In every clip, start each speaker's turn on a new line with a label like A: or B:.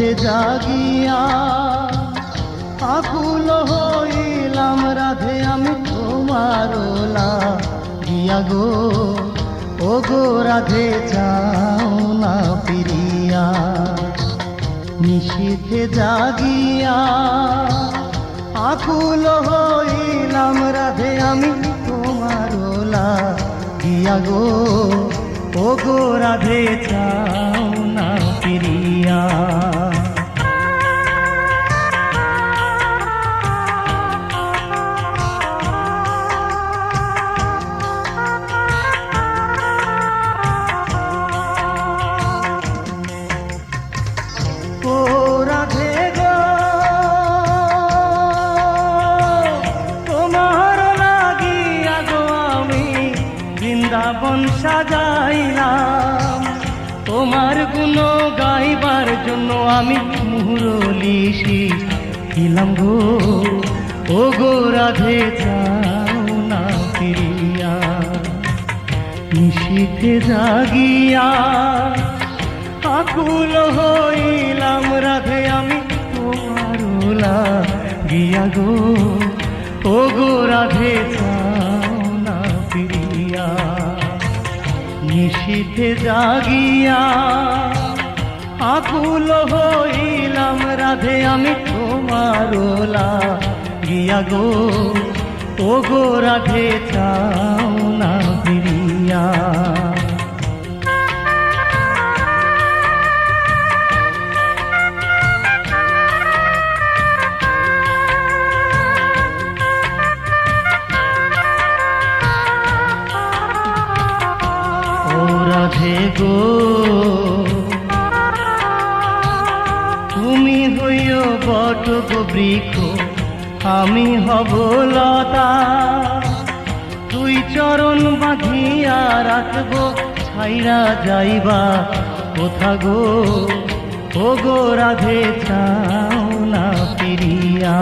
A: নিশীথে জাগিয়া আকুল হইলাম রাধে আমি তোমার লাগিয়া গো, ও গো রাধে যাও না ফিরিয়া। নিশীথে জাগিয়া আকুল হইলাম রাধে আমি তোমার লাগিয়া গো, ও গো রাধে যাও না ফিরিয়া। ও রাধে গো তোমার লাগিয়া গো আমি বৃন্দাবন সাজাইলাম, তোমার গুণ গাইবার জন্য আমি মুরলি শিখিলাম গো, ও গো রাধে যাও না ফিরিয়া। নিশীথে জাগিয়া আকুল হইলাম রাধে আমি তোমার লাগিয়া গো, ও গো রাধে যাও না ফিরিয়া। নিশীথে জাগিয়া আকুল হইলাম রাধে আমি তোমার লাগিয়া গো, ও গো রাধে যাও না ফিরিয়া। রাধে গো তুমি হইও বট গো বৃক্ষ, আমি হব লতা, দুই চরণ বাঁধিয়া রাখবো ছাইরা যাইবা কোথা গো, ও গো রাধে যাও না ফিরিয়া।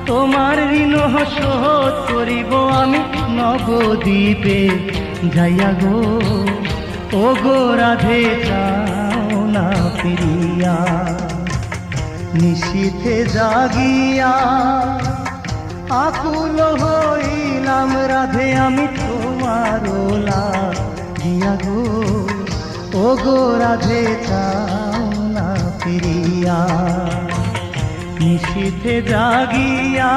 A: তোমার ঋণ শোধ করিব আমি নবদ্বীপে যাইয়া গো, ও গো রাধে যাও না ফিরিয়া। নিশীথে জাগিয়া আকুল হইলাম রাধে আমি তোমার লাগিয়া গো, ও গো রাধে যাও না ফিরিয়া। নিশীথে জাগিয়া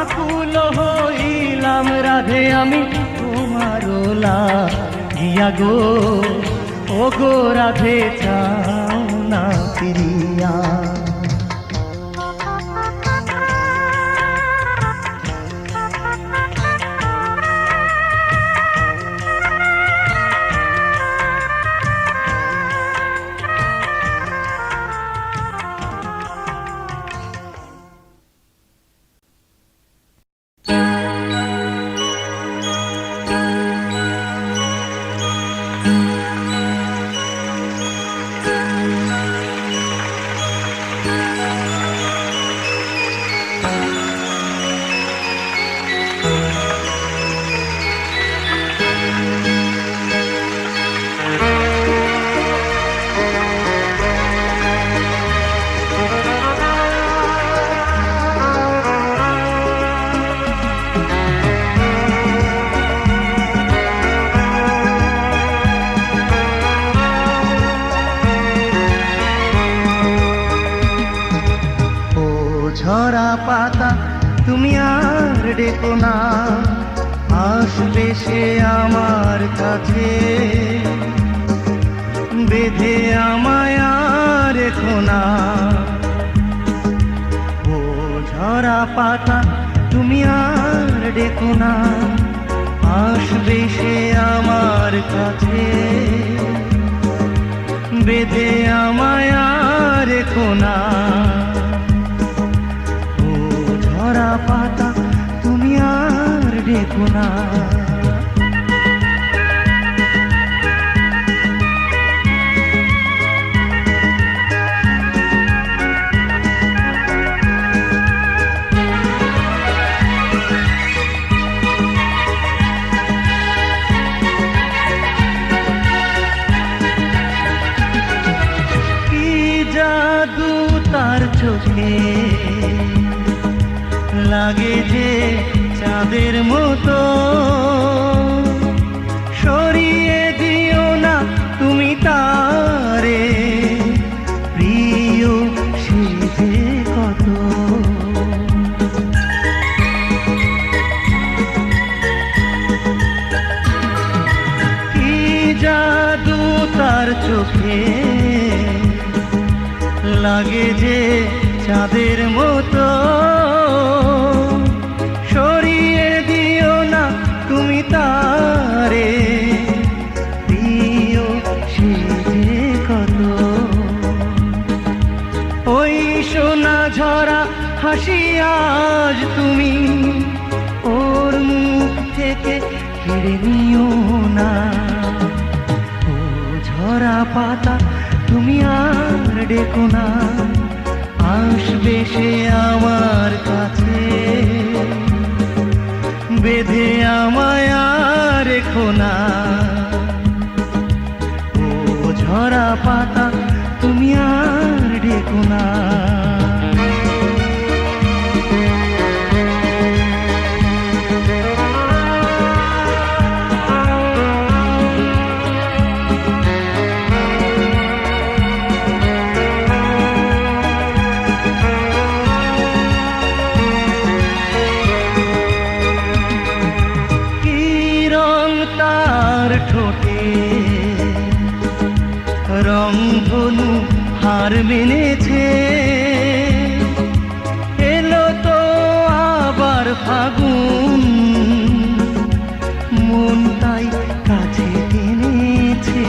A: আকুল হইলাম রাধে আমি তোমার লাগিয়া গো, ও গো রাধে যাও না ফিরিয়া। ঝরা পাতা তুমি আর ডেকো না, আসবে সে আমার কাছে, বেঁধে আমায় আর রেখো না। ও ঝরা পাতা তুমি আর ডেকো না, আসবে সে আমার কাছে, বেঁধে আমায় আর রেখো না। ঝরা পাতা তুমি আর ডেকো না। জাদু তার চোখে লাগে যে চাঁদের মতো, সরিয়ে দিও না তুমি তারে, প্রিয় সে যে কত। কি জাদু তার চোখে লাগে যে চাঁদের মতো, সরিয়ে দিও না তুমি তারে, প্রিয় সে যে কত। ওই সোনা ঝরা হাসি আজ তুমি ওর মুখ থেকে কেড়ে নিও না। ও ঝরা পাতা তুমি আর ডেকো না, আসবে সে আমার কাছে, বেঁধে আমায় আর রেখো না। ও ঝরা পাতা তুমি আর ডেকো না। তার ঠোঁটে রংধনু হার মেনেছে, এলো তো আবার ফাগুন, মন তাই কাছে টেনেছে।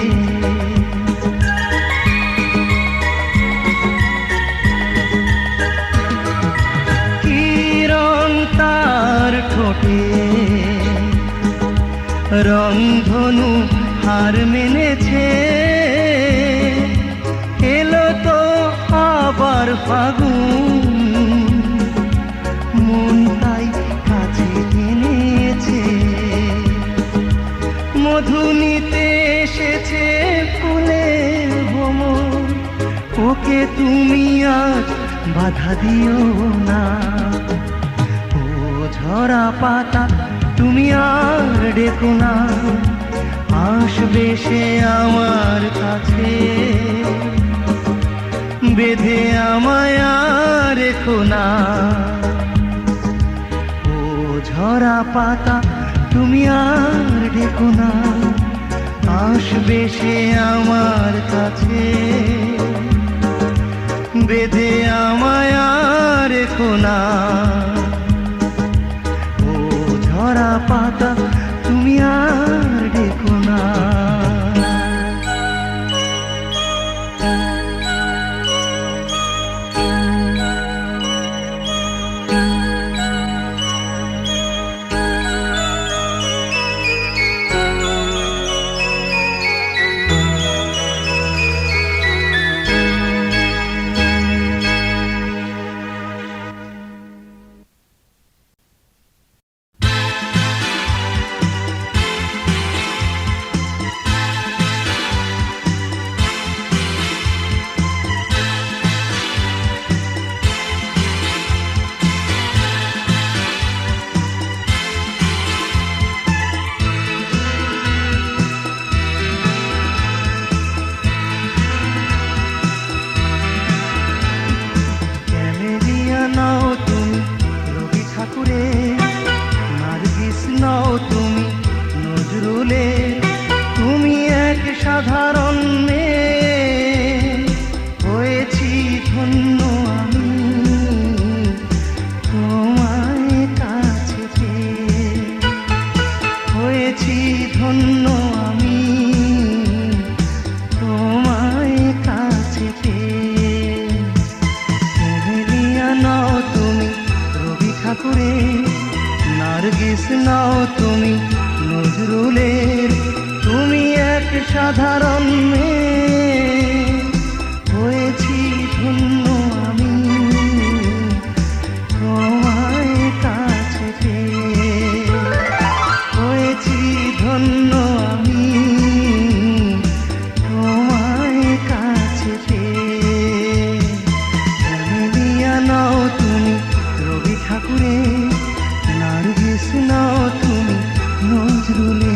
A: কি রং তার ঠোঁটে রংধনু হার মেনেছে, এলো তো আবার ফাগুন, মন তাই কাছে টেনেছে। মধু নিতে এসেছে ফুলের ভ্রমর, ওকে তুমি আজ বাধা দিও না। ও ঝরা পাতা তুমি আর ডেকো না, আসবে সে আমার কাছে, বেঁধে আমায় আর রেখো না। ও ঝরা পাতা তুমি আর ডেকো না, আসবে সে আমার কাছে, বেঁধে আমায় আর রেখো না। ঝরা পাতা তুমি আর ডেকো না। নজরুলের তুমি এক সাধারণ মেয়ে, হয়েছি ধন্য আমি তোমায় কাছে পেয়ে, হয়েছি ধন্য আমি তোমায় কাছে পেয়ে। ক্যামেলিয়া নাও তুমি রবি ঠাকুরের, নার্গিস নাও তুমি নজরুলের।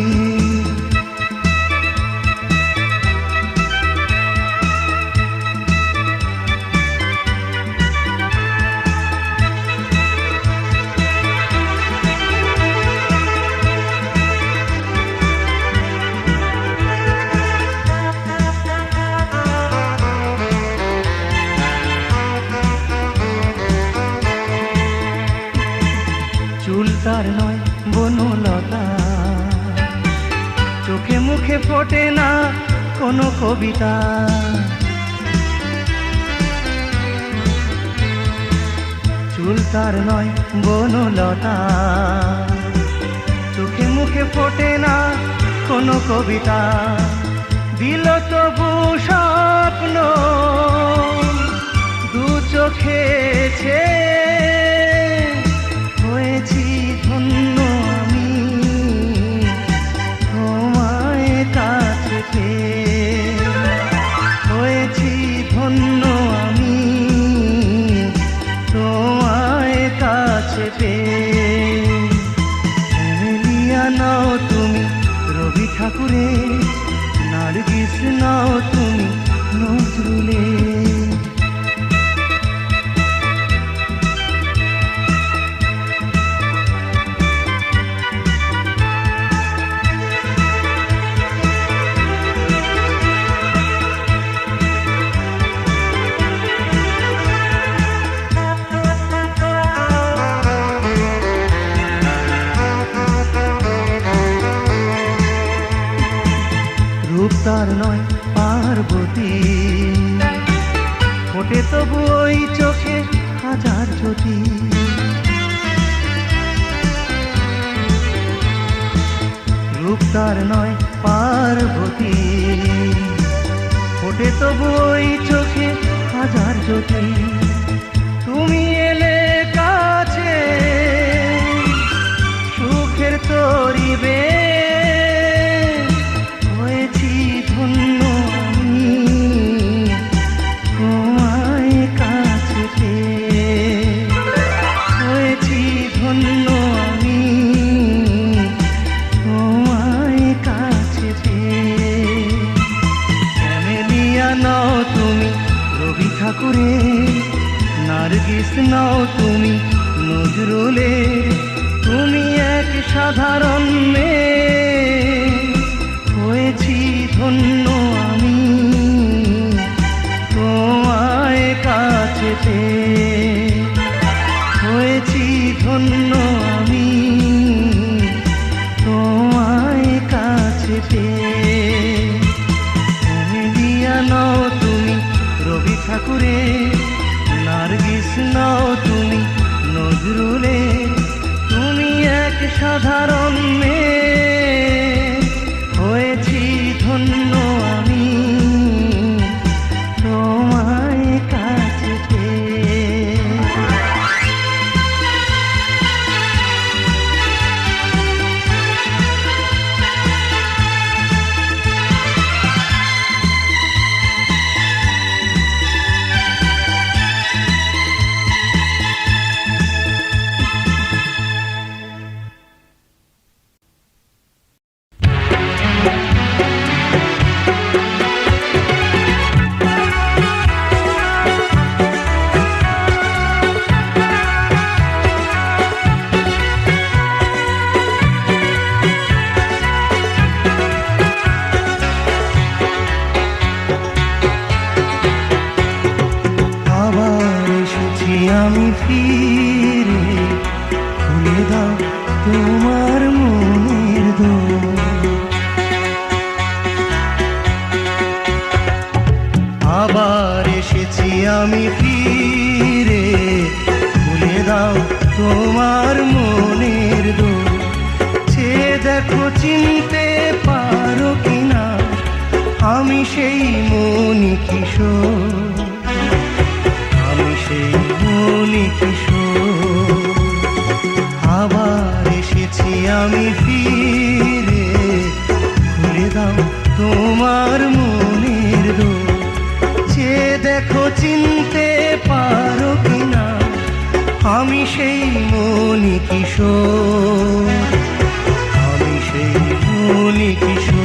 A: চুল তার নয় বনলতা, চোখে মুখে ফোটে না কোনো কবিতা। চুল তার নয় বনলতা, চোখে মুখে ফোটে না কোনো কবিতা। দিল তবু স্বপ্ন দু চোখে ছেয়ে, হয়েছি ধন্য আমি তোমায় কাছে পেয়ে, হয়েছি ধন্য আমি তোমায় কাছে পেয়ে। ক্যামেলিয়া নাও তুমি রবি ঠাকুরের, নার্গিস নাও তুমি নজরুলের। রূপ তার নয় পার্বতী, ফোটে তবু ওই চোখে হাজার জ্যোতি। রূপ তার নয় পার্বতী, ফোটে তবু ওই চোখে হাজার জ্যোতি। তুমি এলে কাছে সুখের তরিবে, হয়েছি ধন্য আমি তোমায় কাছে পেয়ে, হয়েছি ধন্য আমি তোমায় কাছে পেয়ে। ক্যামেলিয়া নাও তুমি রবি ঠাকুরের, নার্গিস নাও তুমি নজরুলের। তুমি এক সাধারণ মেয়ে, হয়েছি ধন্য আমি তোমায় কাছে পেয়ে, হয়েছি ধন্য আমি তোমায় কাছে পেয়ে। ক্যামেলিয়া নাও তুমি রবি ঠাকুরের, নার্গিস নাও তুমি নজরুলের। তুমি এক সাধারণ মেয়ে, হয়েছি ধন্য আমি তোমায় কাছে পেয়ে। আমি ফিরে, খুলে দাও তোমার মনের দোর। আবার এসেছি আমি ফিরে, খুলে দাও তোমার মনের দোর। চেয়ে দেখো চিন্তা কিশোর, আমি সেই মনি কিশোর। আবার এসেছি আমি ফিরে, খুলে দাও তোমার মনের দোর। যে দেখো চিনতে পারো কিনা, আমি সেই মনি কিশোর, আমি সেই মনি কিশোর।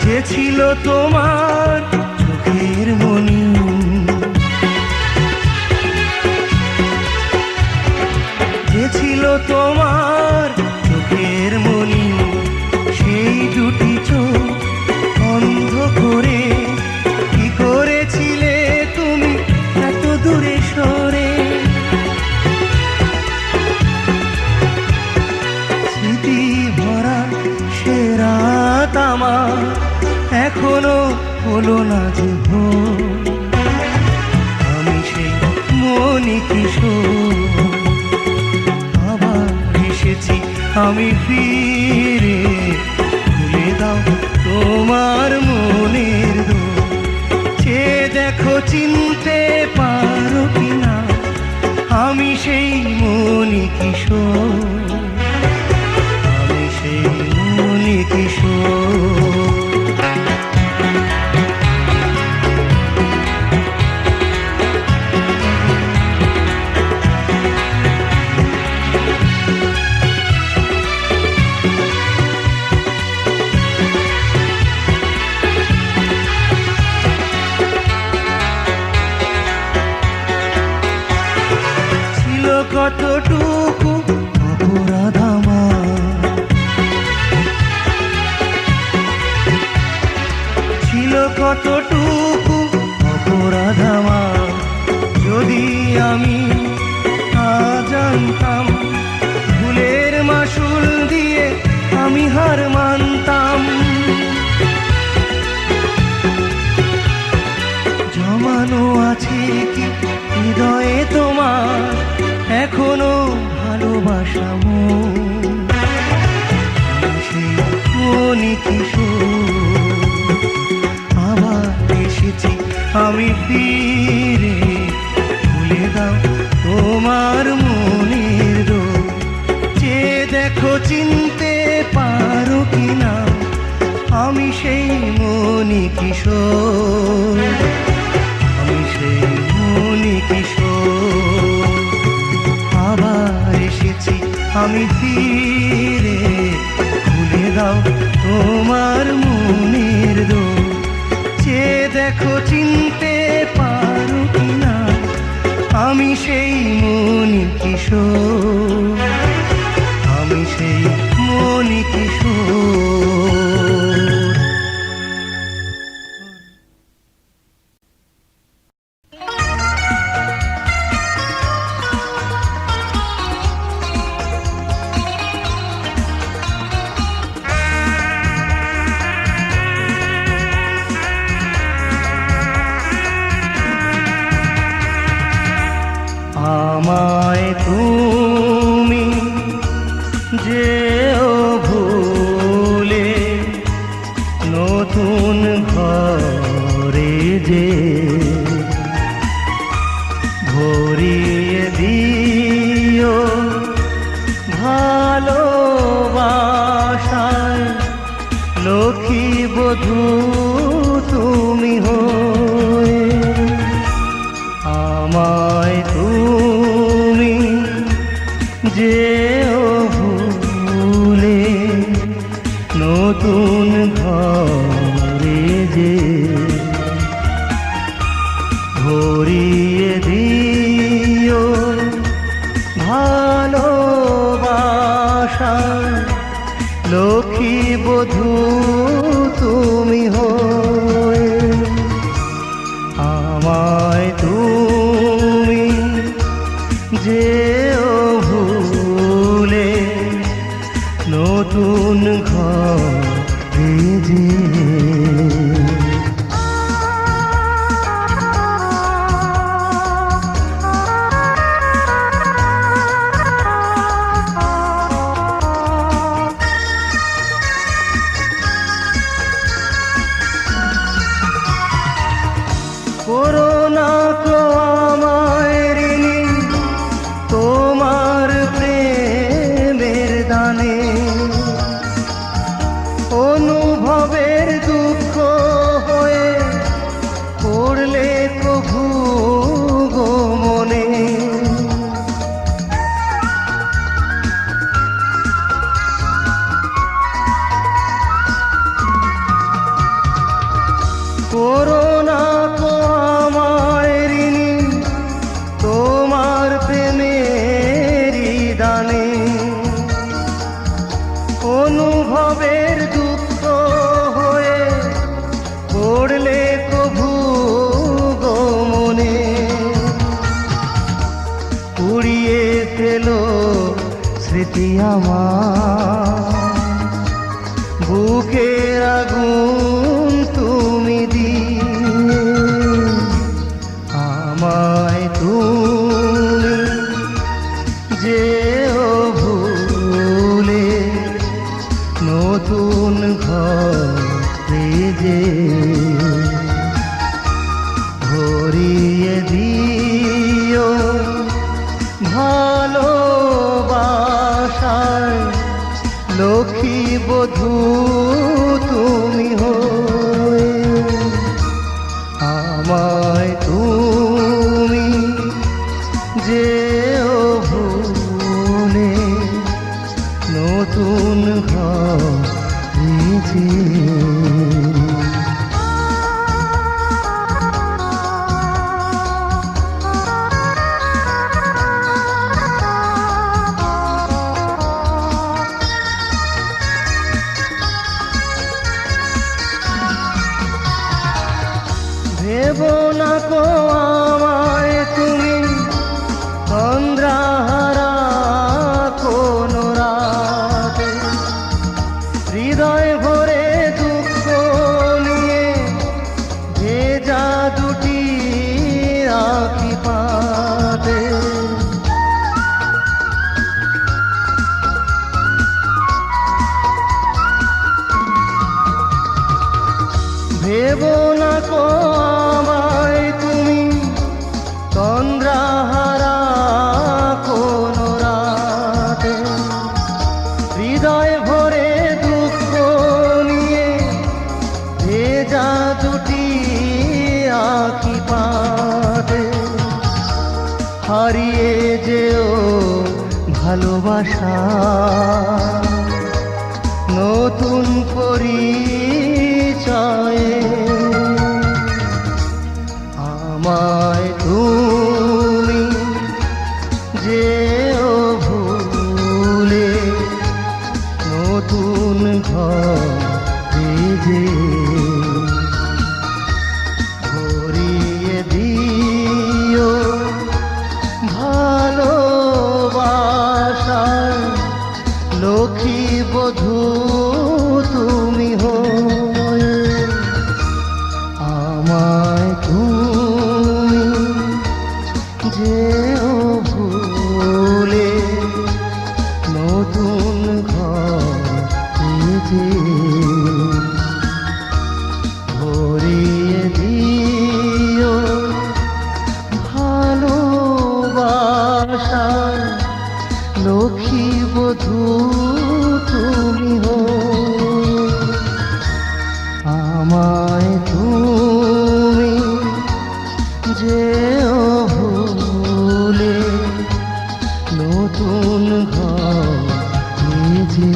A: যে ছিল তোমার চোখের মনি, যে ছিল তোমার চোখের মনি, সেই দুটি চোখ বন্ধ করে কি করেছিলে তুমি এত দূরে সরে। স্মৃতি ভরা সে রাত আমার এখনো হলো না যে ভোর। আমি সেই মনি কিশোর, আবার এসেছি আমি ফিরে, খুলে দাও তোমার মনের দোর। যে দেখো চিনতে পারো কিনা, আমি সেই মনি কিশোর, আমি সেই মনি কিশোর। কতটুকু অপরাধ আমার, ছিল কতটুকু অপরাধ আমার, যদি আমি তা জানতাম, ভুলের মাসুল দিয়ে আমি হার মানতাম। জমানো আছে কি হৃদয়ে তোমার এখনো ভালোবাসা মন, সেই মনি কিশোর, আবার এসেছি আমি ফিরে, খুলে দাও তোমার মনের দোর। যে দেখো চিনতে পারো কিনা, আমি সেই মনি কিশোর, আমি সেই মনি কিশোর। আবার এসেছি আমি ফিরে, খুলে দাও তোমার মনের দোর। যে দেখো চিনতে পারো কিনা, আমি সেই মনি কিশোর, আমি সেই মনি কিশোর। আমায় তুমি যেও ভুলে, নতুন ঘরে যে ভরিয়ে দিও ভালোবাসায়, লক্ষ্মী বধূ তুমি হয়ে। আমায় তুমি যেও ভুলে, নতুন ঘরে যে ভরিয়ে দিও ভালোবাসা, লক্ষ্মী বধূ তুমি হয়ে। আমায় তুমি যেও ভুলে, করোনা কো আমায় ঋণী তোমার প্রেমের দানে, অনুভবের দুঃখ হয়ে পড়লে কভু গো মনে। করোনা কো আমায় ঋণী তোমার প্রেমেরই দানে, অনুভবের দুঃখ হয়ে পড়লে কভু গো মনে। পুড়িয়ে ফেল স্মৃতি আমার, বুকের আগুন তুমি দিয়ে আমায় তুমি যেও ভুলে, নতুন ঘরে যে ভরিয়ে দিও ভালোবাসায়, লক্ষ্মী বধূ তুমি হয়ে আমায় তুমি যেও ভুলে, নতুন ঘরে যে। ভেবো না কো আমায় তুমি তন্দ্রাহারা কোনো রাতে, হৃদয় ভরে দুঃখ নিয়ে ভেজা দুটি আঁখি পাতে। ভেবো না কো আমায় তুমি তন্দ্রাহারা কোনো রাতে, হৃদয় ভরে দুঃখ নিয়ে ভেজা দুটি আঁখি পাতে। হারিয়ে যেও ভালোবাসা, নতুন পরিচয়ে আমায় তুমি যেও ভুলে, নতুন ঘরে যে ভরিয়ে দিও ভালোবাসায়, লক্ষ্মী বধূ তুমি হয়ে আমায় তুমি যেও ভুলে, নতুন ঘরে যে ভরিয়ে দিও ভালোবাসায়, লক্ষ্মী বধূ তুমি হয়ে আমায় তুমি যেও ভুলে, নতুন ঘরে যে।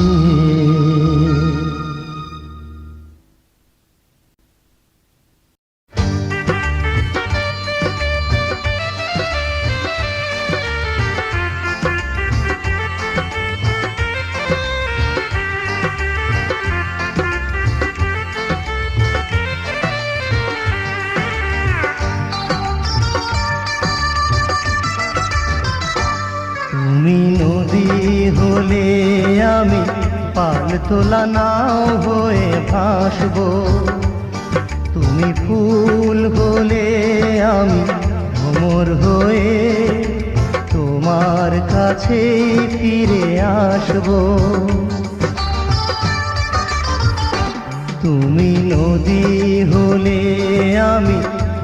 A: তুমি নদী হলে আমি পাল তোলা নাও হয়ে ভাসবো, তুমি ফুল হলে আমি ভ্রমর হয়ে তোমার কাছে ফিরে আসবো। তুমি নদী হলে আমি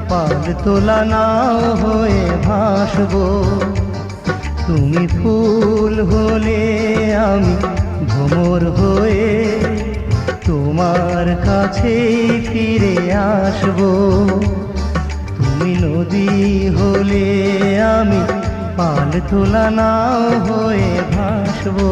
A: পাল তোলা নাও হয়ে ভাসবো। তুমি ফুল হলে আমি ভ্রমর হয়ে তোমার কাছেই ফিরে আসবো। তুমি নদী হলে আমি পাল তোলা নাও হয়ে ভাসবো।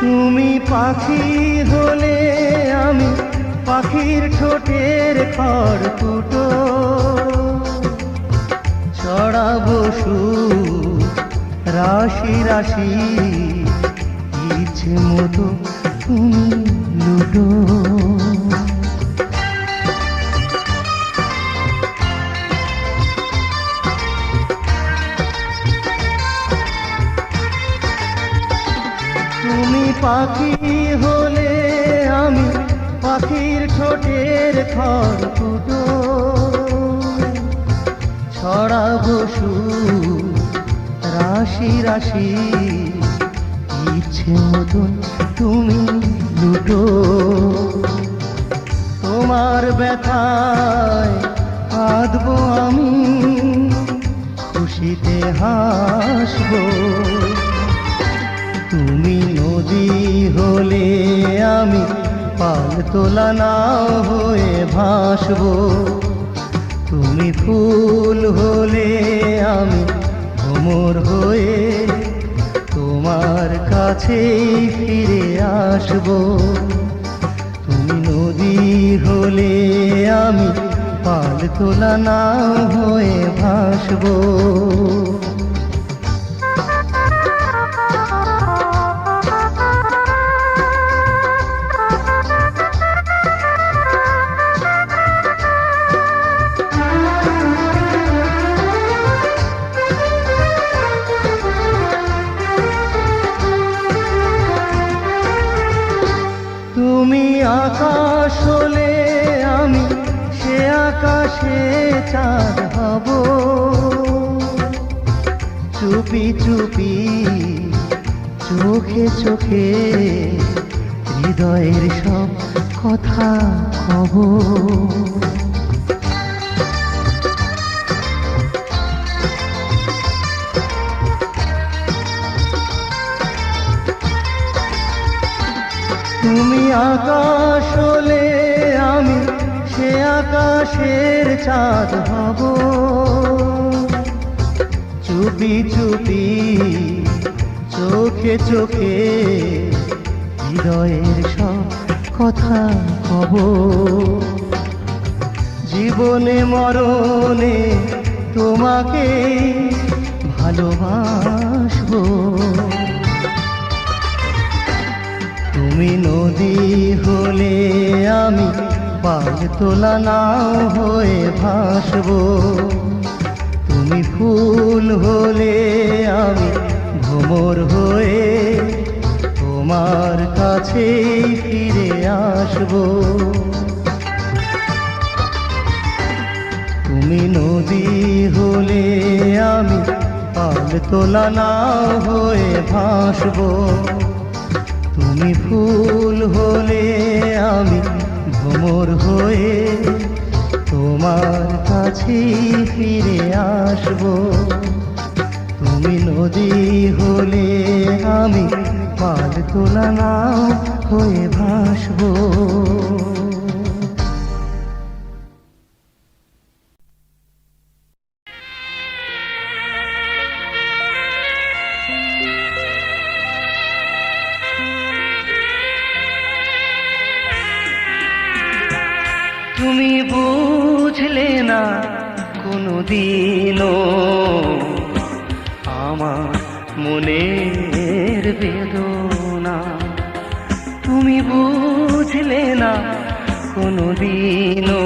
A: তুমি পাখি হলে আমি পাখির ঠোঁটের খড়কুটো ছড়াবো সুর রাশি রাশি, ইচ্ছে মতো তুমি লুটো। তুমি পাখি হলে আমি পাখির ঠোঁটের খড়কুটো ছড়াবো সুর রাশি রাশি, ইচ্ছে মতন তুমি লুটো। তোমার ব্যথায় কাঁদবো আমি, খুশিতে হাসবো। তুমি নদী হলে আমি পাল তোলা নাও হয়ে ভাসবো। তুমি ফুল হলে আমি ভ্রমর হয়ে তোমার কাছেই ফিরে আসবো। তুমি নদী হলে আমি পাল তোলা নাও হয়ে ভাসবো। তুমি আকাশ হলে আমি সে আকাশে চাঁদ হব। চুপি চুপি চোখে চোখে হৃদয়ের সব কথা কব। তুমি আকাশ হলে আমি সে আকাশের চাঁদ হব। চুপি চুপি চোখে চোখে হৃদয়ের সব কথা কব। জীবনে মরণে তোমাকে ভালোবাসবো। তুমি নদী হলে আমি পাল তোলা নাও হয়ে ভাসবো। তুমি ফুল হলে আমি ভ্রমর হয়ে তোমার কাছেই ফিরে আসবো। তুমি নদী হলে আমি পাল তোলা নাও হয়ে ভাসবো। তুমি ফুল হলে আমি ভ্রমর হয়ে তোমার কাছেই ফিরে আসবো। তুমি নদী হলে আমি পাল তোলা নাও হয়ে ভাসবো। তুমি বুঝলে না কোনোদিনও আমার মনের বেদনা। তুমি বুঝলে না কোনোদিনও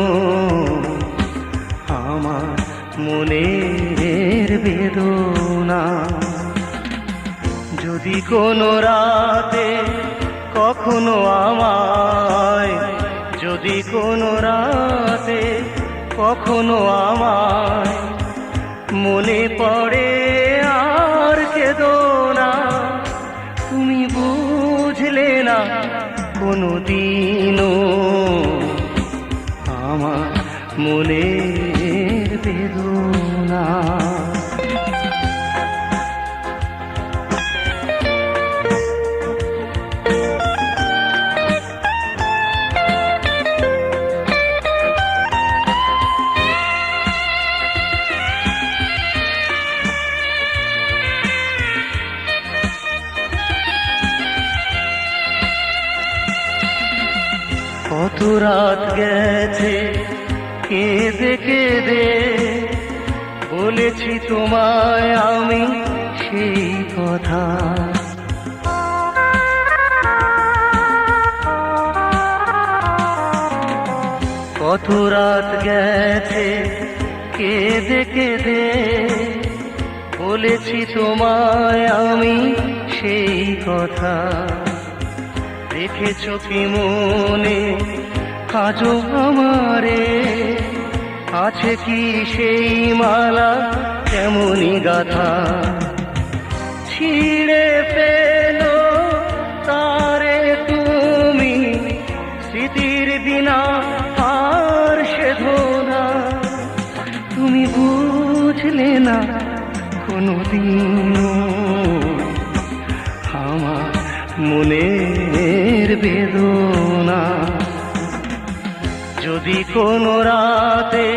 A: আমার মনের বেদনা। যদি কোনো রাতে কখনো আমায়, যদি কোনো রাতে কখনো আমায় মনে পড়ে আর কেঁদো না। তুমি বুঝলে না কোনোদিনও আমার মনের বেদনা। কত রাত গেছে কেঁদে কেঁদে, বলেছি তোমায় আমি সেই কথা। কত রাত গেছে কেঁদে কেঁদে, বলেছি তোমায় আমি সেই কথা। দেখেছো কি মনে আজও আমারে, আছে কি সেই মালা কেমনই গাথা। ছিঁড়ে ফেলো তারে তুমি, স্মৃতির বিনা আর সেধো না। তুমি বুঝলে না কোনোদিনও আমার মনের বেদনা। যদি কোনো রাতে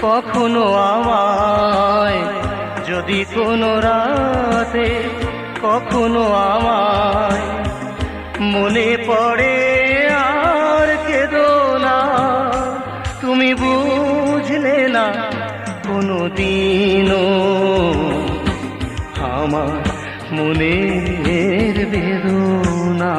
A: কখনো আমায়, যদি কোনো রাতে কখনো আমায় মনে পড়ে আর কেঁদো না। তুমি বুঝলে না কোনোদিনও আমার মনের বেদনা।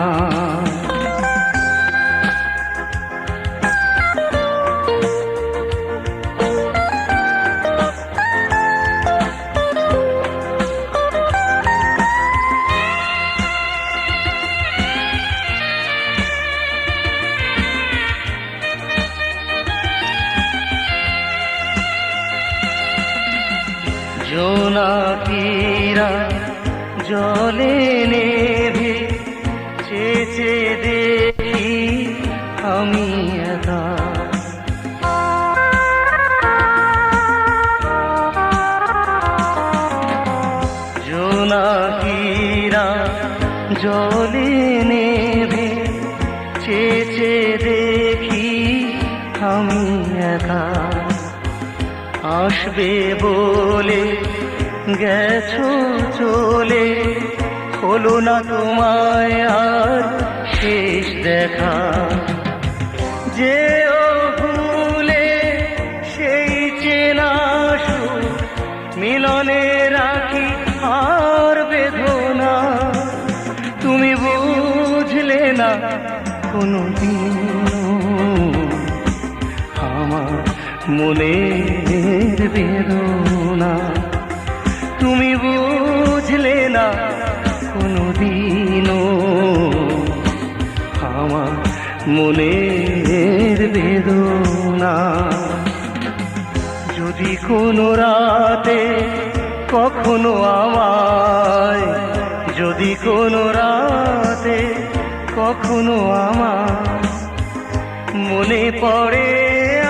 A: জোনাকিরা জলে নেভে চেয়ে দেখি আমি একা। জোনাকিরা জলে নেভে চেয়ে দেখি আমি একা। আসবে বলে গেছো চলে, হলো না তোমায় আর শেষ দেখা। যেও ভুলে সেই চেনা সুর, মিলনে রাখি আর বেদনা। তুমি বুঝলে না কোনোদিনও আমার মনের বেদনা। তুমি বুঝলে না কোনোদিনও আমার মনের বেদনা। যদি কোনো রাতে কখনো আমায়, যদি কোনো রাতে কখনো আমার মনে পড়ে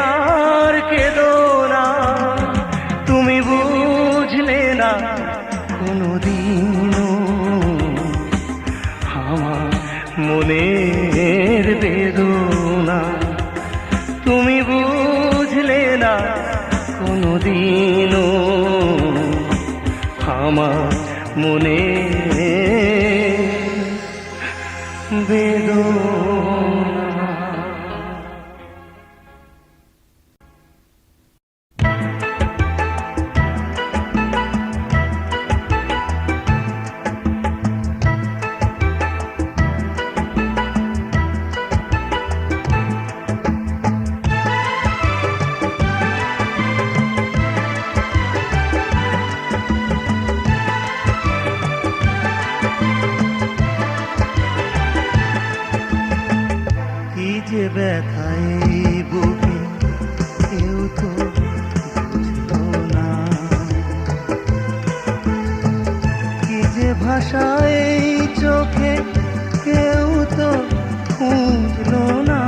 A: আর কেঁদো না। তুমি বুঝলে না কোনোদিনও আমার মনের বেদনা। তুমি বুঝলে না কোনোদিনও আমার মনের বেদনা। যে ব্যথা এই বুকে কেউ তো বুঝলো না, কি যে ভাষা এই চোখে কেউ তো খুঁজলো না,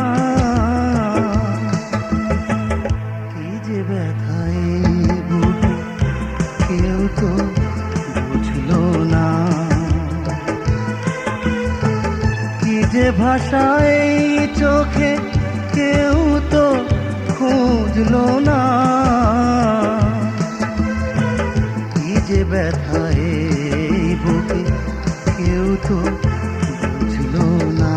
A: কি যে ব্যথা এই বুকে কেউ তো বুঝলো না, কি যে ভাষা এই চোখে কেউ তো খুঁজলো না, কি যে ব্যথা এই বুকে কেউ তো বুঝলো না।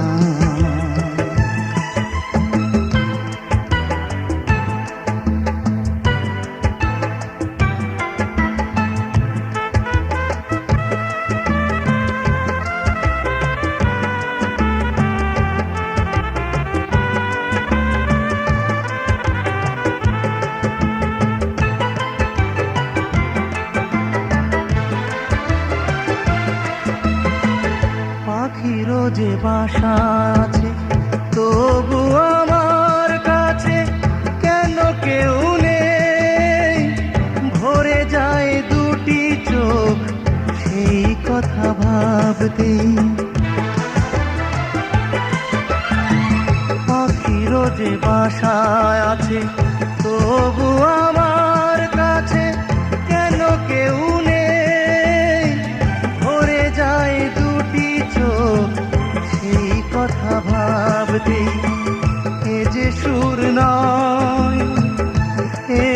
A: পাখিরও যে বাসা আছে তবু আমার কাছে কেন কেউ নেই, ভরে যায় দুটি চোখ সেই কথা ভাবতেই। পাখিরও যে বাসা আছে তবু আমার কাছে কেন কেউ নেই, ভরে যায় দুটি চোখ সেই কথা ভাবতেই। এ যে সুর নয় এ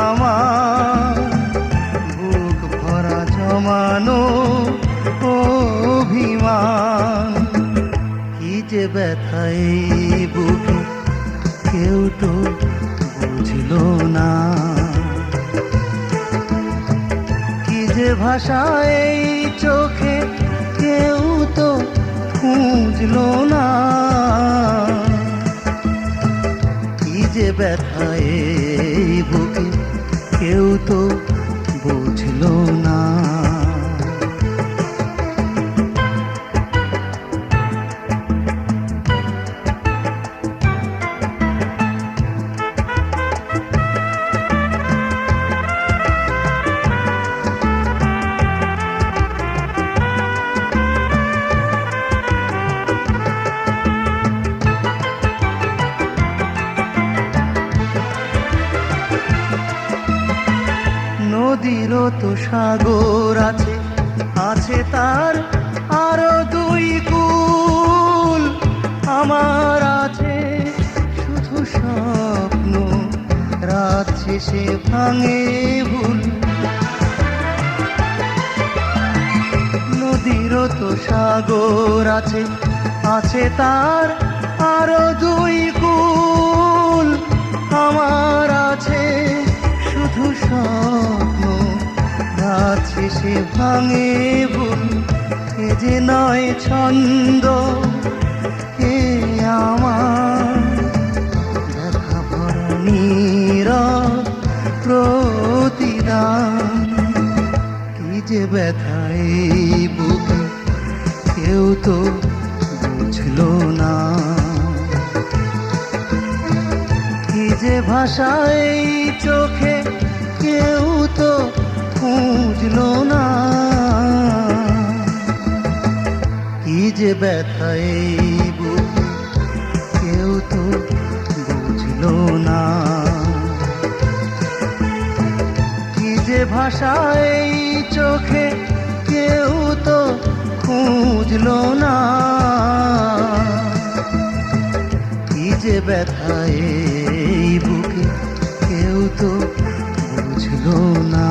A: আমার বুক ভরা জমানো অভিমান, কি যে ব্যথা এই বুকে কেউ তো বুঝলো না, কি যে ভাষা এই চোখে কেউ তো খুঁজলো না, কি যে ব্যথা এই বুকে কেউ তো বুঝলো না। নদীরও তো সাগর আছে, আছে তার আরো দুই কূল, আমার আছে শুধু স্বপ্ন রাত শেষে ভাঙে ভুল। নদীরও তো সাগর আছে, আছে তার আরো দুই কূল, আমার আছে শুধু স্বপ্ন রাত শেষে ভাঙে ভুল। এ যে নয় ছন্দ এ আমার দেখা ভরা নীরব প্রতিদান, কি যে ব্যথা এই বুকে কেউ তো বুঝলো না, কি যে ভাষা এই চোখে কেউ তো খুঁজলো না, কি যে ব্যথা এই বুকে কেউ তো বুঝলো না, কি যে ভাষা এই চোখে কেউ তো খুঁজলো না, কি যে ব্যথা এই বুকে কেউ তো বুঝলো না।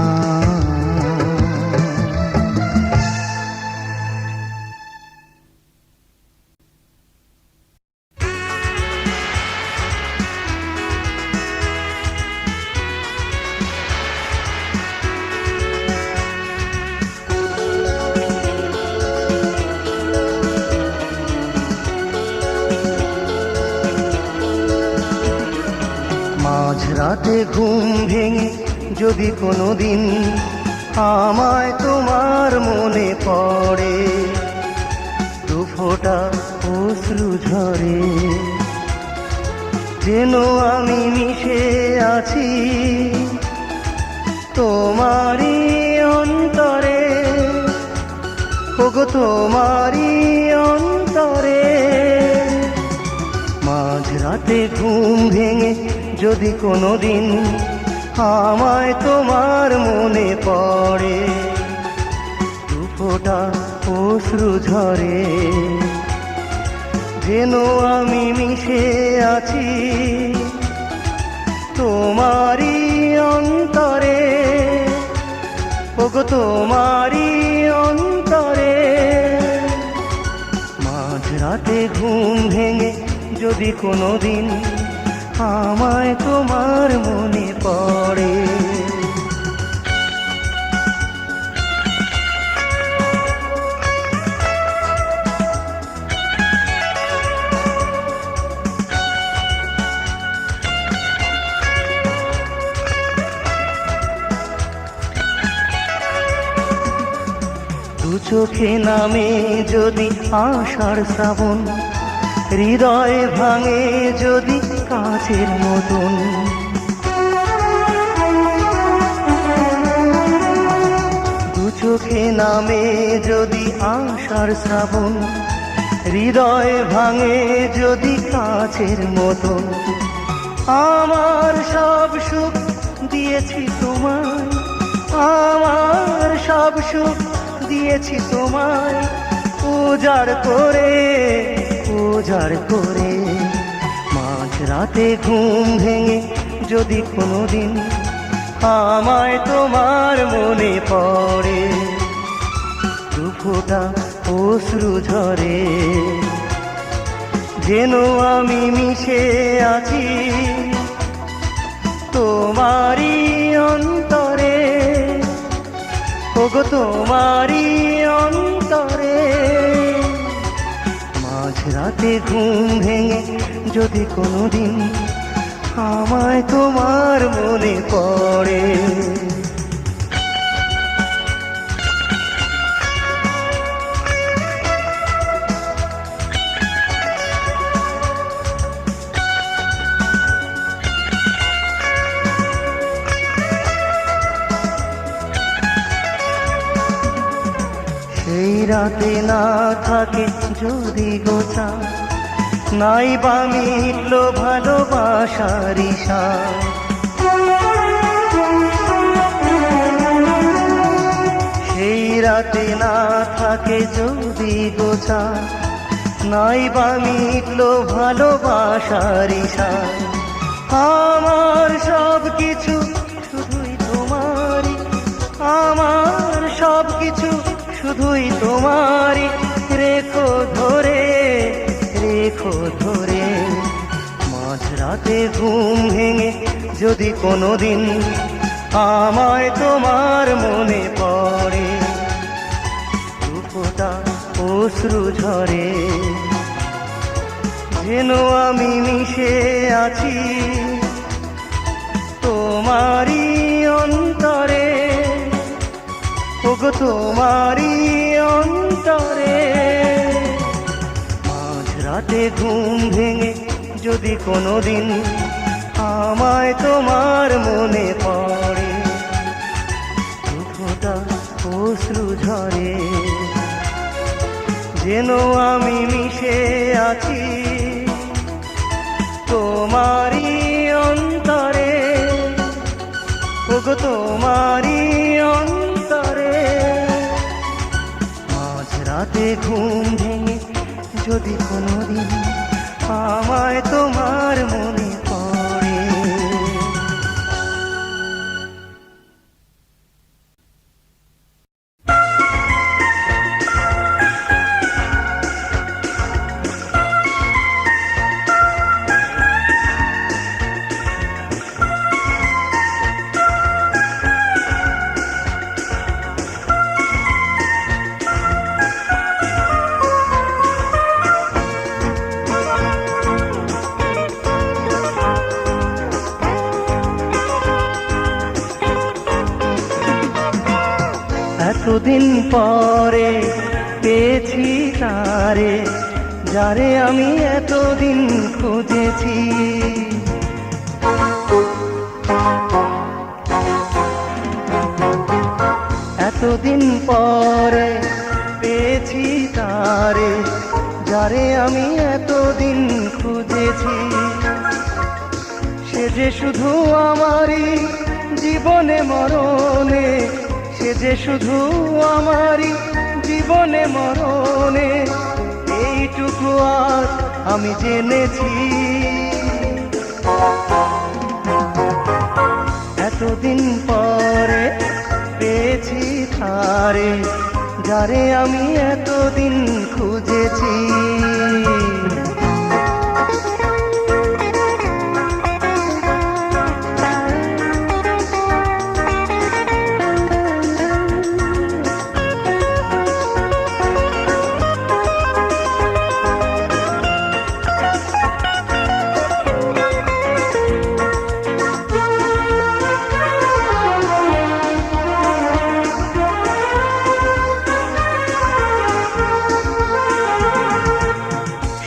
A: মাঝরাতে ঘুম ভেঙে যদি কোনোদিন আমায় তোমার মনে পড়ে, দু ফোঁটা অশ্রু ঝরে যেন আমি মিশে আছি তোমারই অন্তরে, ওগো তোমারই অন্তরে। মাঝরাতে ঘুম ভেঙে যদি কোনোদিন আমায় তোমার মনে পড়ে, দু ফোঁটা অশ্রু ঝরে, যেন আমি মিশে আছি তোমারই অন্তরে, ওগো তোমারই অন্তরে। মাঝরাতে ঘুম ভেঙে যদি কোনোদিন আমায় তোমার মনে পড়ে। দু চোখে নামে যদি আষাঢ় শ্রাবণ, হৃদয়ে ভাঙে যদি কাচের মতন। দু চোখে নামে যদি আষাঢ় শ্রাবণ, হৃদয়ে ভাঙে যদি কাচের মতন। আমার সব সুখ দিয়েছি তোমায়, আমার সব সুখ দিয়েছি তোমায়, উজাড় করে উজাড় করে। মাঝরাতে ঘুম ভেঙে যদি কোনোদিন আমায় তোমার মনে পড়ে, দু ফোঁটা অশ্রু ঝরে, যেন আমি মিশে আছি তোমারই অন্তরে, ওগো তোমারই অন্তরে। মাঝরাতে ঘুম ভেঙে যদি কোনোদিন আমায় তোমার মনে পড়ে। সেই রাতে না থাকে যদি গোছা, নাই বা মিটল ভালোবাসার ইশা। সেই রাতে না থাকে যদি গোছা, নাই বা মিটল ভালোবাসার ইশা। আমার সব কিছু শুধুই তোমারই, আমার সব কিছু শুধুই তোমারই, রেখো ধরে রেখো ধরে। মাঝরাতে ঘুম ভেঙে যদি কোনোদিন আমায় তোমার মনে পড়ে, দু ফোঁটা অশ্রু ঝরে, যেন আমি মিশে আছি তোমারই অন্তরে, ওগো তোমারই অন্তরে। মাঝরাতে ঘুম ভেঙে যদি কোনোদিন আমায় তোমার মনে পড়ে, দু ফোঁটা অশ্রু ঝরে, যেন আমি মিশে আছি তোমারই অন্তরে, ওগো তোমারই অন্তরে। মাঝরাতে ঘুম ভেঙে যদি কোনোদিন আমায় তোমার মনে পড়ে। এতদিন পরে পেয়েছি তারে, যারে আমি এতদিন খুঁজেছি। তারে, যারে আমি এতদিন খুঁজেছি। সে যে শুধু আমারই জীবনে মরণে, সে যে শুধু আমারই জীবনে মরণে, এইটুকু আজ আমি জেনেছি। এতদিন পরে পেয়েছি তারে, যারে আমি এতদিন খুঁজেছি।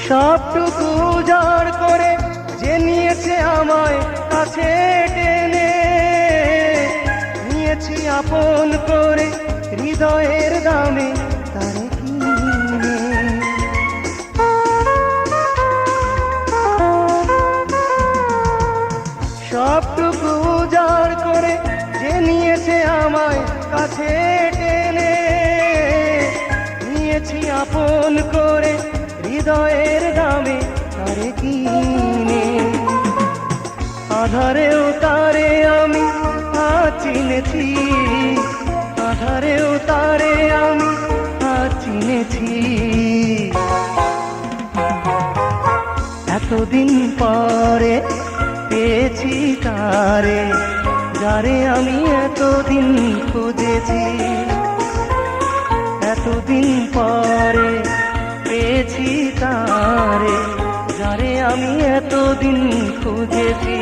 A: সবটুকু উজাড় করে যে নিয়েছে আমায় কাছে টেনে, নিয়েছি আপন করে হৃদয়ের দামে তারে কিনে। সবটুকু উজাড় করে যে নিয়েছে আমায় কাছে টেনে, নিয়েছি আপন করে হৃদয়ের দামে তারে কিনে। আধারেও তারে আমি আজ চিনেছি, আধারেও তারে আমি আজ চিনেছি। এতদিন পরে পেয়েছি তারে, যারে আমি এতদিন খুঁজেছি। এতদিন পরে পেয়েছি তারে, যারে আমি এতদিন খুঁজেছি।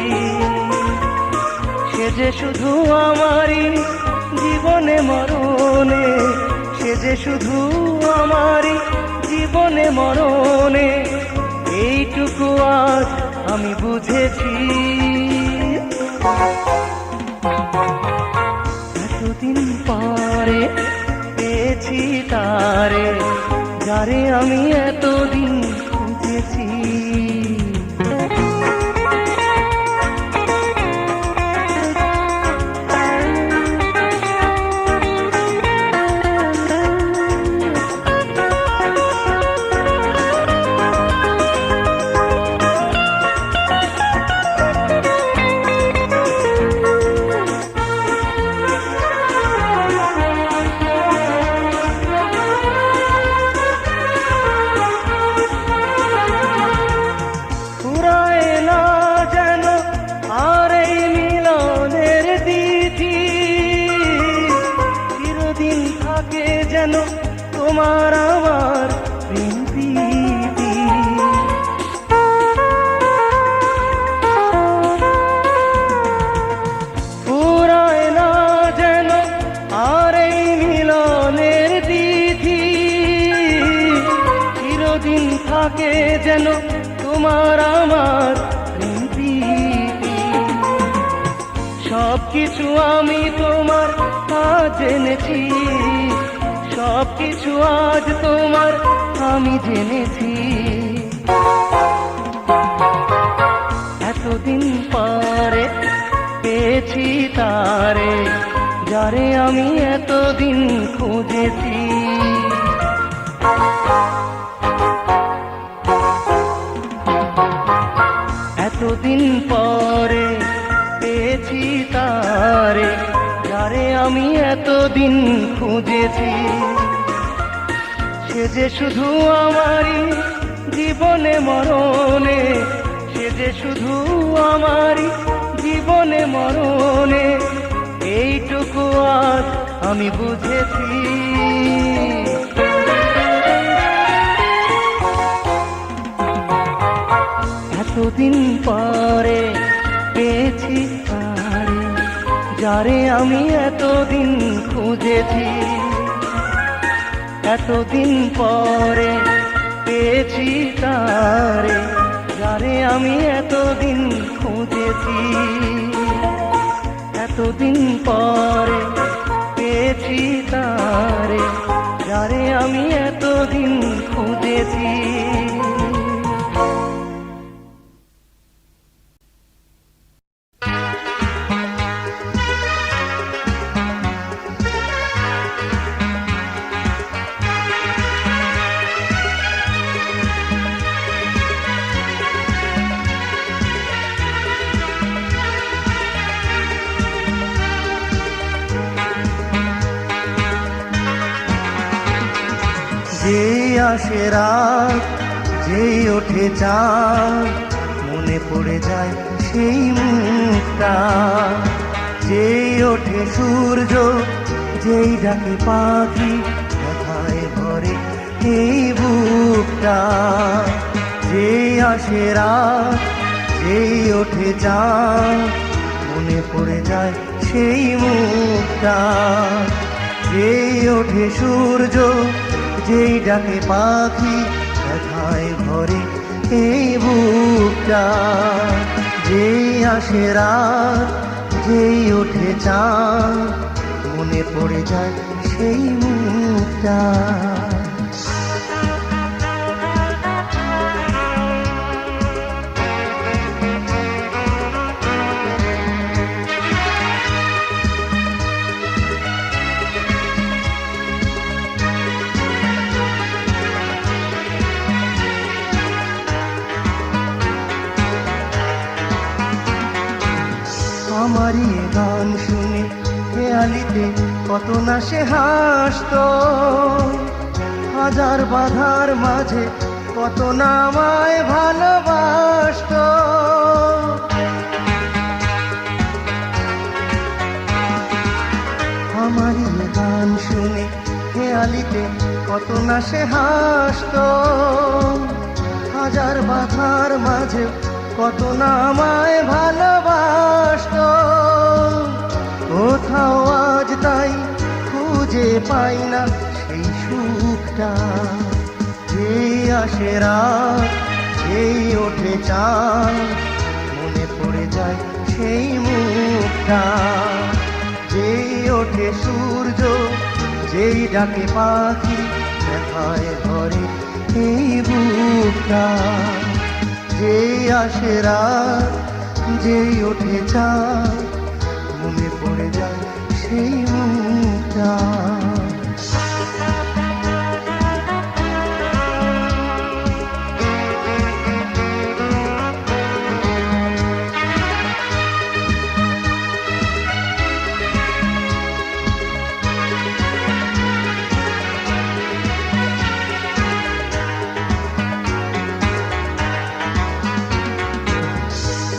A: সে যে শুধু আমারই জীবনে মরণে, সে যে শুধু আমারই জীবনে মরণে, এইটুকু আজ আমি বুঝেছি। এতদিন পরে পেয়েছি তারে, যারে আমি এতদিন খুঁজেছি। যেন তোমার আমার প্রেম প্রীতি, ফুরায় না যেন আর এই মিলনের তিথি। চিরদিন থাকে যেন তোমার আমার প্রেম প্রীতি। সবকিছু আমি তোমার আজ জেনেছি, সবকিছু আজ তোমার আমি জেনেছি। এতদিন পরে পেয়েছি তারে, যারে আমি এতদিন খুঁজেছি। এতদিন পরে পেয়েছি তারে, যারে আমি এতদিন খুঁজেছি। সে যে শুধু আমারই জীবনে মরণে, সে যে শুধু আমারই জীবনে মরণে, এইটুকু আজ আমি বুঝেছি। এতদিন পরে পেয়েছি তারে, যারে আমি এতদিন খুঁজেছি। এতদিন পরে পেয়েছি তারে, যারে আমি এতদিন খুঁজেছি। এতদিন পরে পেয়েছি তারে, যারে আমি এতদিন খুঁজেছি। যে আসে রাত, যেই ওঠে চাঁদ, মনে পড়ে যায় সেই মুখটা। যেই ওঠে সূর্য, যেই ডাকে পাখি, ব্যথায় ভরে এই বুকটা। যেই আসে রাত, যেই ওঠে চাঁদ, মনে পড়ে যায় সেই মুখটা। যেই ওঠে সূর্য, যেই ডাকে পাখি, ব্যথায় ভরে এই বুকটা। যেই আসে রাত, যেই ওঠে চাঁদ, মনে পড়ে যায় সেই মুখটা। আমারই এ গান শুনে খেয়ালিতে কত না সে হাসতো। হাজার বাধার মাঝে কত না আমায় ভালোবাসতো। আমারই এ গান শুনে খেয়ালিতে কত না সে হাসতো। হাজার বাধার মাঝে কত না আমায় ভালোবাসতো। কোথাও আজ তাই খুঁজে পাই না সেই সুখটা। যেই আসে রাত, যেই ওঠে চাঁদ, মনে পড়ে যায় সেই মুখটা। যেই ওঠে সূর্য, যেই ডাকে পাখি, ব্যথায় ভরে এই বুকটা। যেই আসে রাত, যেই ওঠে চাঁদ, মনে পড়ে যায় সেই মুখটা।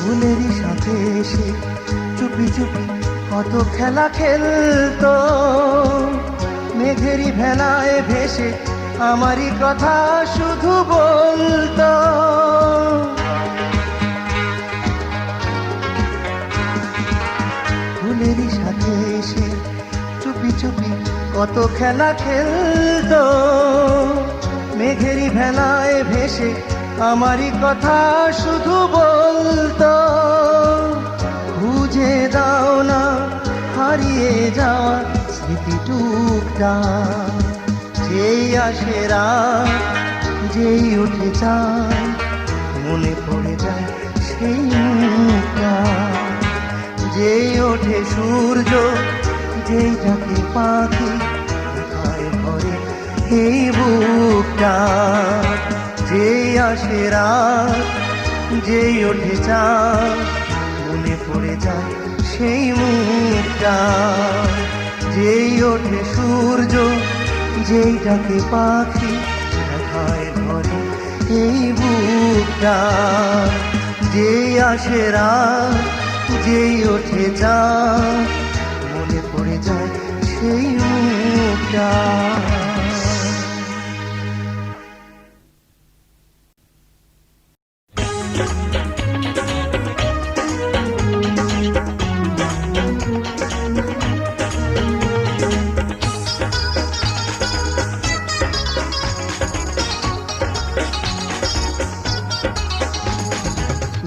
A: ফুলেরই সাথে এসে চুপি চুপি কত খেলা খেলতো। মেঘেরই ভেলায় ভেসে আমারই কথা শুধু বলতো। ফুলেরই সাথে এসে চুপি চুপি কত খেলা খেলতো। মেঘেরই ভেলায় ভেসে আমারই কথা শুধু বলতো। খুঁজে দাও না হারিয়ে যাওয়া স্মৃতিটুকটা। যেই আসে রাত, যেই ওঠে চাঁদ, মনে পড়ে যায় সেই মুখটা। যেই ওঠে সূর্য, যেই ডাকে পাখি, ব্যথায় ভরে এই বুকটা। যেই আসে রাত, যেই ওঠে চাঁদ, মনে পড়ে যায় সেই মুখটা। যেই ওঠে সূর্য, যেই ডাকে পাখি, ব্যথায় ভরে এই বুকটা। যেই আসে রাত, যেই ওঠে চাঁদ, মনে পড়ে যায় সেই মুখটা।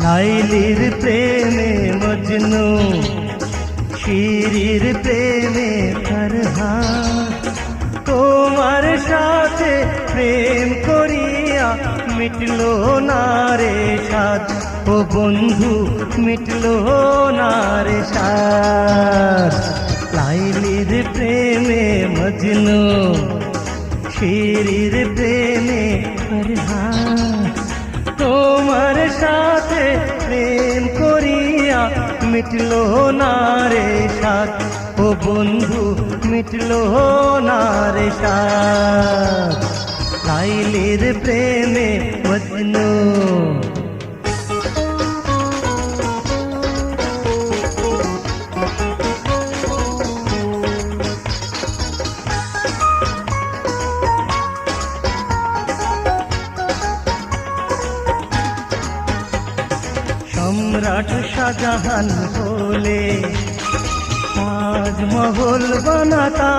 A: লাইলির প্রেমে মজনু, শিরির প্রেমে ফরহাদ, তোমার সাথে প্রেম করিয়া মিটলো না রে সাধ, ও বন্ধু মিটলো না রে সাধ। লাইলির প্রেমে মজনু, শিরির প্রেমে ফরহাদ, তোমার সাথে প্রেম করিয়া মিটলো না রে সাধ, ও বন্ধু মিটলো না রে সাধ। লাইলির প্রেমে মজনু। সম্রাট শাহজাহান হলে তাজমহল বানাতা,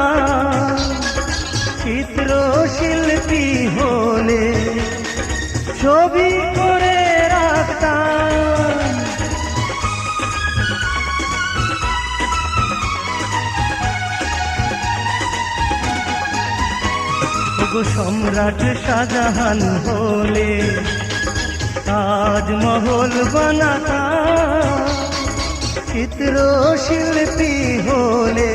A: চিত্রশিল্পী হলে ছবি করে রাখতাম। ওগো সম্রাট শাহজাহান হলে তাজমহল বানাতা, চিত্রশিল্পী হলে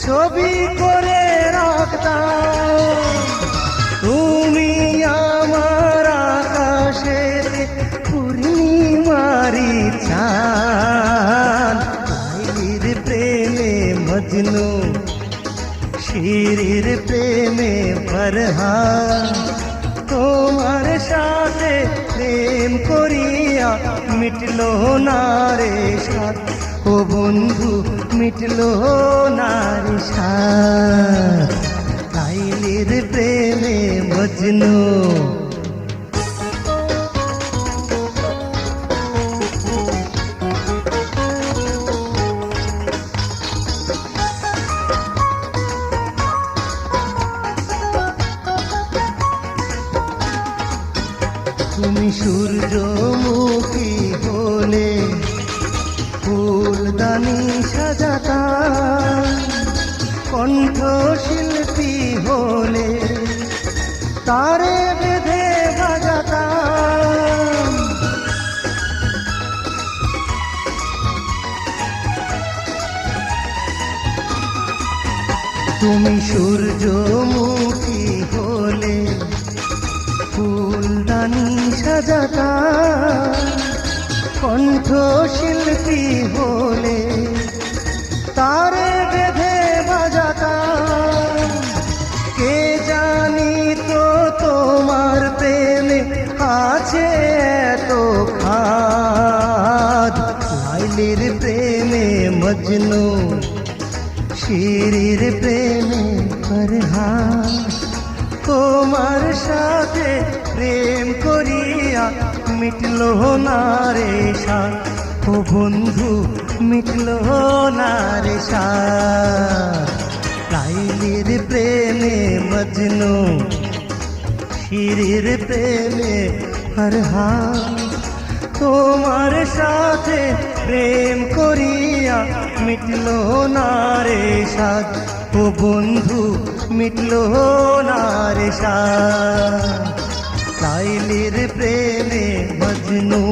A: ছবি করে রাখতাম। তুমি আমার আকাশে পূর্ণিমারি চাঁদ। লাইলির প্রেমে মজনু, শিরির প্রেমে ফরহাদ, তোমার সাথে প্রেম করিয়া মিটলো না রে সাধ, ও বন্ধু মিটলো না রে সাধ। লাইলির প্রেমে মজনু। তুমি সূর্যমুখী হলে ফুলদানি সাজাতা, কণ্ঠশিল্পী হলে তারে বেঁধে বাজাতাম। তুমি সূর্যমুখী হলে ফুলদানি সাজাতা, কণ্ঠশিল্পী হলে তারে বেঁধে বাজাতা। কে জানি তো তোমার প্রেমে আছে এত খাদ। লাইলির প্রেমে মজনু, শিরির প্রেমে ফরহাদ, তোমার সাথে প্রেম করিয়া মিটলো না রে সাধ, ও বন্ধু মিটলো না রে সাধ। লাইলির প্রেমে মজনু, শিরির প্রেমে ফরহাদ, তোমার সাথে প্রেম করিয়া মিটলো না রে সাধ, ও বন্ধু মিটলো না রে সাধ। লাইলির প্রেমে মজনু।